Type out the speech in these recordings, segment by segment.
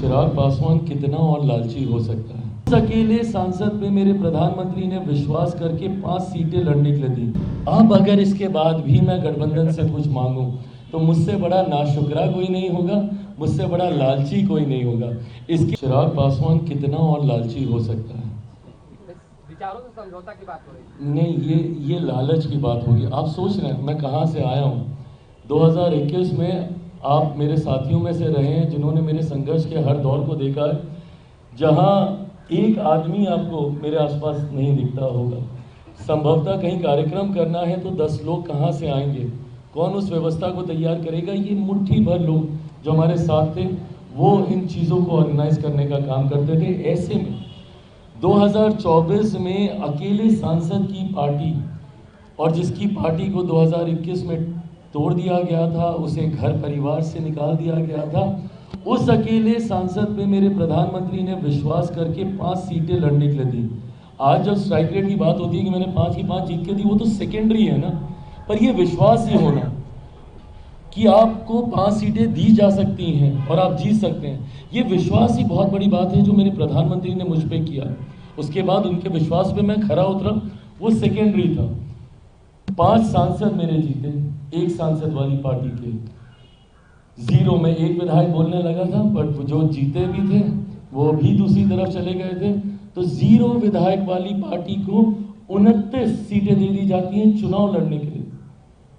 चिराग पासवान कितना और लालची हो सकता है। उस अकेले सांसद पे मेरे प्रधानमंत्री ने विश्वास करके 5 सीटें लड़ने के लिए दी। अब अगर इसके बाद भी मैं गठबंधन से कुछ मांगूं तो मुझसे बड़ा नाशुक्रा कोई नहीं होगा, मुझसे बड़ा लालची कोई नहीं होगा। इसके चिराग पासवान कितना और लालची हो सकता है। विचारों से समझौता की बात हो रही है। नहीं, ये लालच की बात होगी। आप सोच रहे हैं मैं कहाँ से आया हूँ। 2021 में आप मेरे साथियों में से रहे हैं जिन्होंने मेरे संघर्ष के हर दौर को देखा है, जहाँ एक आदमी आपको मेरे आसपास नहीं दिखता होगा। संभवतः कहीं कार्यक्रम करना है तो 10 लोग कहाँ से आएंगे, कौन उस व्यवस्था को तैयार करेगा। ये मुट्ठी भर लोग जो हमारे साथ थे वो इन चीज़ों को ऑर्गेनाइज करने का काम करते थे। ऐसे में 2024 में अकेले सांसद की पार्टी, और जिसकी पार्टी को 2021 में तोड़ दिया गया था, उसे घर परिवार से निकाल दिया गया था, उस अकेले सांसद पे मेरे प्रधानमंत्री ने विश्वास करके 5 सीटें लड़ने के लिए दी। आज जब स्ट्राइक रेट की बात होती है कि मैंने 5 की 5 जीत के दी, वो तो सेकेंडरी है ना, पर ये विश्वास ही होना कि आपको 5 सीटें दी जा सकती हैं और आप जीत सकते हैं, ये विश्वास ही बहुत बड़ी बात है जो मेरे प्रधानमंत्री ने मुझ पर किया। उसके बाद उनके विश्वास पे मैं खरा उतरा, वो सेकेंडरी था। 5 सांसद मेरे जीते, 1 सांसद वाली पार्टी के 0 में 1 विधायक बोलने लगा था, बट जो जीते भी थे वो भी दूसरी तरफ चले गए थे। तो 0 विधायक वाली पार्टी को 29 सीटें दे दी जाती हैं चुनाव लड़ने के लिए।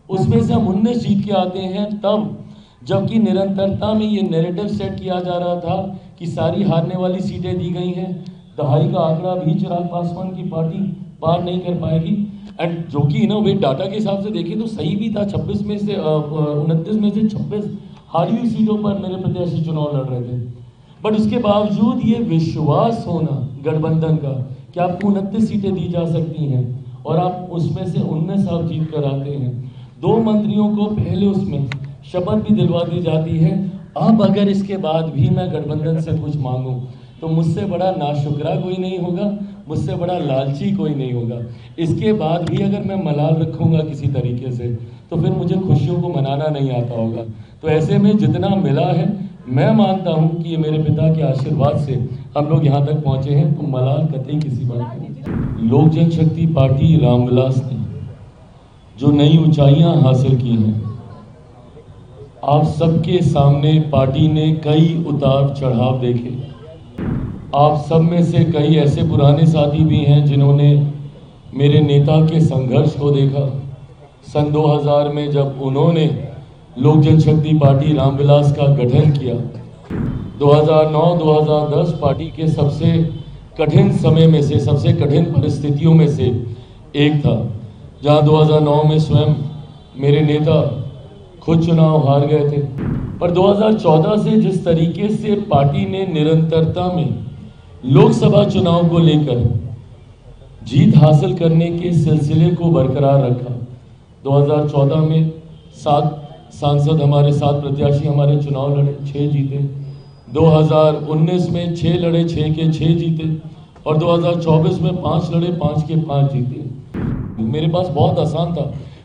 उसमें से हम 19 जीत के आते हैं तब, जबकि निरंतरता में ये नैरेटिव सेट किया जा रहा था कि सारी हारने वाली सीटें दी गई हैं। दहाई का आंकड़ा भी चिराग पासवान की पार्टी पार नहीं कर पाएगी। एंड जो कि इनोवेट डाटा के हिसाब से देखें तो सही भी था। 29 में से 26 हारी हुई सीटों पर मेरे प्रत्याशी चुनाव लड़ रहे थे। बट उसके बावजूद ये विश्वास होना गठबंधन का कि आपको 29 सीटें दी जा सकती हैं और आप उसमें से 19 आप जीत कर आते हैं। 2 मंत्रियों को पहले उसमें शपथ भी दिलवा दी जाती है। अब अगर इसके बाद भी मैं गठबंधन से कुछ मांगूं तो मुझसे बड़ा नाशुक्रा कोई नहीं होगा, मुझसे बड़ा लालची कोई नहीं होगा। इसके बाद भी अगर मैं मलाल रखूंगा किसी तरीके से तो फिर मुझे खुशियों को मनाना नहीं आता होगा। तो ऐसे में जितना मिला है, मैं मानता हूं कि ये मेरे पिता के आशीर्वाद से हम लोग यहाँ तक पहुँचे हैं, तो मलाल कतई किसी बात नहीं। लोक जनशक्ति पार्टी रामविलास ने जो नई ऊंचाइयां हासिल की हैं, आप सबके सामने पार्टी ने कई उतार चढ़ाव देखे। आप सब में से कई ऐसे पुराने साथी भी हैं जिन्होंने मेरे नेता के संघर्ष को देखा। सन 2000 में जब उन्होंने लोक जनशक्ति पार्टी रामविलास का गठन किया, 2009-2010 पार्टी के सबसे कठिन समय में से, सबसे कठिन परिस्थितियों में से एक था, जहां 2009 में स्वयं मेरे नेता खुद चुनाव हार गए थे। पर 2014 से जिस तरीके से पार्टी ने निरंतरता में लोकसभा चुनाव को लेकर जीत हासिल करने के सिलसिले को बरकरार रखा। 2014 में 7 सांसद हमारे, 7 प्रत्याशी हमारे चुनाव लड़े, 6 जीते। 2019 में 6 लड़े, 6 के 6 जीते, और 2024 में 5 लड़े, 5 के 5 जीते। मेरे पास बहुत आसान था।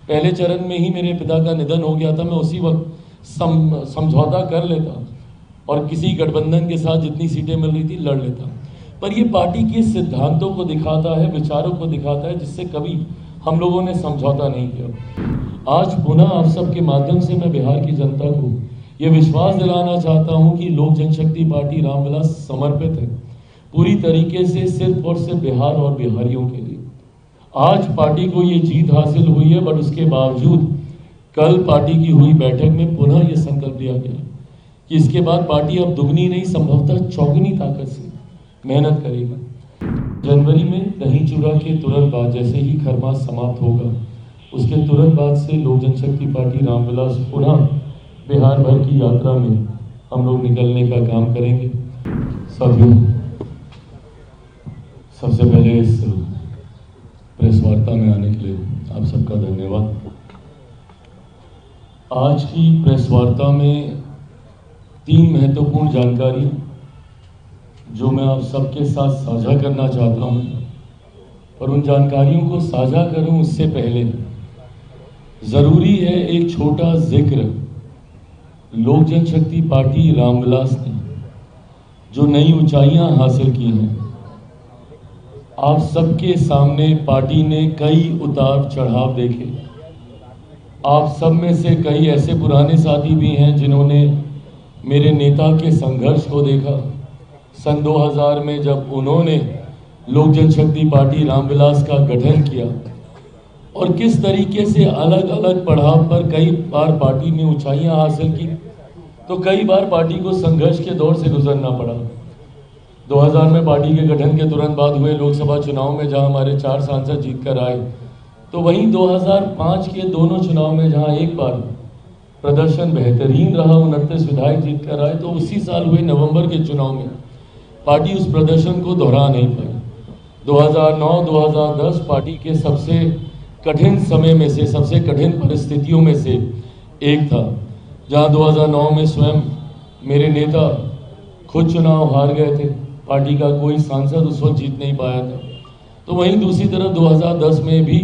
पहले चरण में ही मेरे पिता का निधन हो गया था, मैं उसी वक्त समझौता कर लेता और किसी गठबंधन के साथ जितनी सीटें मिल रही थी लड़ लेता। पर ये पार्टी के सिद्धांतों को दिखाता है, विचारों को दिखाता है, जिससे कभी हम लोगों ने समझौता नहीं किया। आज पुनः आप सबके माध्यम से मैं बिहार की जनता को ये विश्वास दिलाना चाहता हूं कि लोक जनशक्ति पार्टी रामविलास समर्पित है पूरी तरीके से सिर्फ और सिर्फ बिहार और बिहारियों के लिए। आज पार्टी को ये जीत हासिल हुई है, बट उसके बावजूद कल पार्टी की हुई बैठक में पुनः ये संकल्प लिया गया कि इसके बाद पार्टी अब दुगनी नहीं, संभवतः चौगुनी ताकत से मेहनत करेगी। जनवरी में दही चूड़ा के तुरंत बाद, जैसे ही खरमास समाप्त होगा, उसके तुरंत बाद से लोक जनशक्ति पार्टी रामविलास पुनः बिहार भर की यात्रा में हम लोग निकलने का काम करेंगे। साथियों, सबसे पहले इस प्रेस वार्ता में आने के लिए आप सबका धन्यवाद। आज की प्रेस वार्ता में 3 महत्वपूर्ण जानकारी जो मैं आप सबके साथ साझा करना चाहता हूं, और उन जानकारियों को साझा करूं उससे पहले जरूरी है एक छोटा जिक्र लोक जनशक्ति पार्टी रामविलास ने जो नई ऊंचाइयां हासिल की हैं। आप सबके सामने पार्टी ने कई उतार चढ़ाव देखे। आप सब में से कई ऐसे पुराने साथी भी हैं जिन्होंने मेरे नेता के संघर्ष को देखा। सन 2000 में जब उन्होंने लोक जनशक्ति पार्टी रामविलास का गठन किया और किस तरीके से अलग अलग पड़ाव पर कई बार पार्टी ने ऊंचाइयां हासिल की, तो कई बार पार्टी को संघर्ष के दौर से गुजरना पड़ा। 2000 में पार्टी के गठन के तुरंत बाद हुए लोकसभा चुनाव में जहां हमारे 4 सांसद जीतकर आए, तो वहीं 2005 के दोनों चुनाव में जहां एक बार प्रदर्शन बेहतरीन रहा, 29 विधायक जीतकर आए, तो उसी साल हुए नवंबर के चुनाव में पार्टी उस प्रदर्शन को दोहरा नहीं पाई। 2009-2010 पार्टी के सबसे कठिन समय में से, सबसे कठिन परिस्थितियों में से एक था, जहां 2009 में स्वयं मेरे नेता खुद चुनाव हार गए थे, पार्टी का कोई सांसद उस वक्त जीत नहीं पाया था। तो वहीं दूसरी तरफ 2010 में भी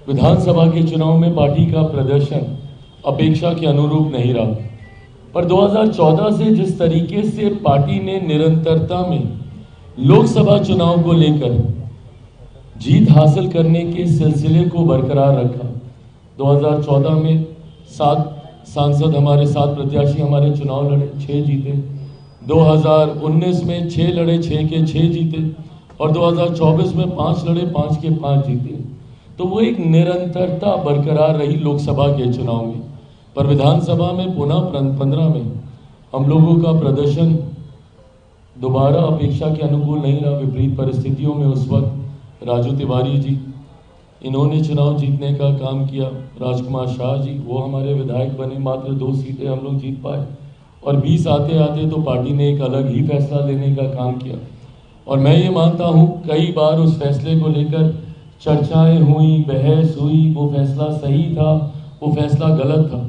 विधानसभा के चुनाव में पार्टी का प्रदर्शन अपेक्षा के अनुरूप नहीं रहा। पर 2014 से जिस तरीके से पार्टी ने निरंतरता में लोकसभा चुनाव को लेकर जीत हासिल करने के सिलसिले को बरकरार रखा। 2014 में 7 सांसद हमारे, 7 प्रत्याशी हमारे चुनाव लड़े, 6 जीते। 2019 में 6 लड़े, 6 के 6 जीते, और 2024 में 5 लड़े, 5 के 5 जीते। तो वो एक निरंतरता बरकरार रही लोकसभा के चुनाव में। पर विधानसभा में पुनः 15 में हम लोगों का प्रदर्शन दोबारा अपेक्षा के अनुकूल नहीं रहा। विपरीत परिस्थितियों में उस वक्त राजू तिवारी जी, इन्होंने चुनाव जीतने का काम किया। राजकुमार शाह जी, वो हमारे विधायक बने, मात्र 2 सीटें हम लोग जीत पाए। और 20 आते आते तो पार्टी ने एक अलग ही फैसला लेने का काम किया। और मैं ये मानता हूँ कई बार उस फैसले को लेकर चर्चाएं हुई, बहस हुई, वो फैसला सही था, वो फैसला गलत था।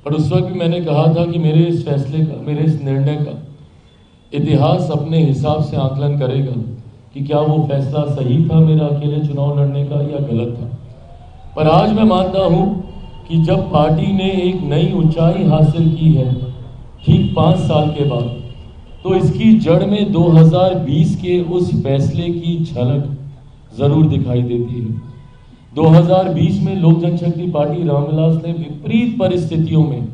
पर उस वक्त भी मैंने कहा था कि मेरे इस फैसले का, मेरे इस निर्णय का इतिहास अपने हिसाब से आकलन करेगा कि क्या वो फैसला सही था मेरा अकेले चुनाव लड़ने का या गलत था। पर आज मैं मानता हूं कि जब पार्टी ने एक नई ऊंचाई हासिल की है ठीक 5 साल के बाद, तो इसकी जड़ में 2020 के उस फैसले की झलक जरूर दिखाई देती है। 2020 में लोक जनशक्ति पार्टी रामविलास ने विपरीत परिस्थितियों में,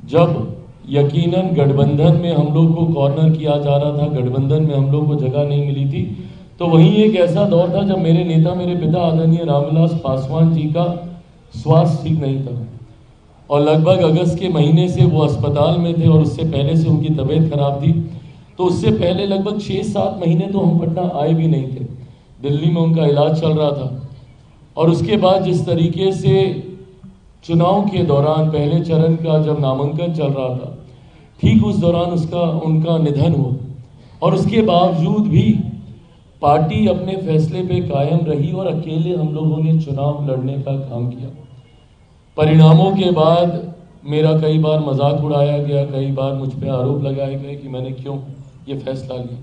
जब यकीनन गठबंधन में हम लोग को कॉर्नर किया जा रहा था, गठबंधन में हम लोग को जगह नहीं मिली थी, तो वहीं एक ऐसा दौर था जब मेरे नेता, मेरे पिता आदरणीय रामविलास पासवान जी का स्वास्थ्य ठीक नहीं था और लगभग अगस्त के महीने से वो अस्पताल में थे और उससे पहले से उनकी तबीयत खराब थी। तो उससे पहले लगभग 6-7 महीने तो हम पटना आए भी नहीं थे, दिल्ली में उनका इलाज चल रहा था। और उसके बाद जिस तरीके से चुनाव के दौरान पहले चरण का जब नामांकन चल रहा था, ठीक उस दौरान उनका निधन हुआ। और उसके बावजूद भी पार्टी अपने फैसले पे कायम रही और अकेले हम लोगों ने चुनाव लड़ने का काम किया। परिणामों के बाद मेरा कई बार मजाक उड़ाया गया, कई बार मुझ पे आरोप लगाए गए कि मैंने क्यों ये फैसला लिया।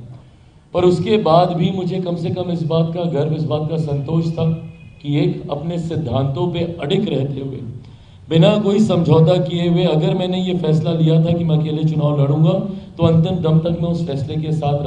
पर उसके बाद भी मुझे कम से कम इस बात का गर्व, इस बात का संतोष था कि एक अपने सिद्धांतों पे अडिग रहते हुए, बिना कोई समझौता किए हुए, अगर मैंने ये फैसला लिया था कि मैं अकेले चुनाव लड़ूंगा, तो अंतिम दम तक मैं उस फैसले के साथ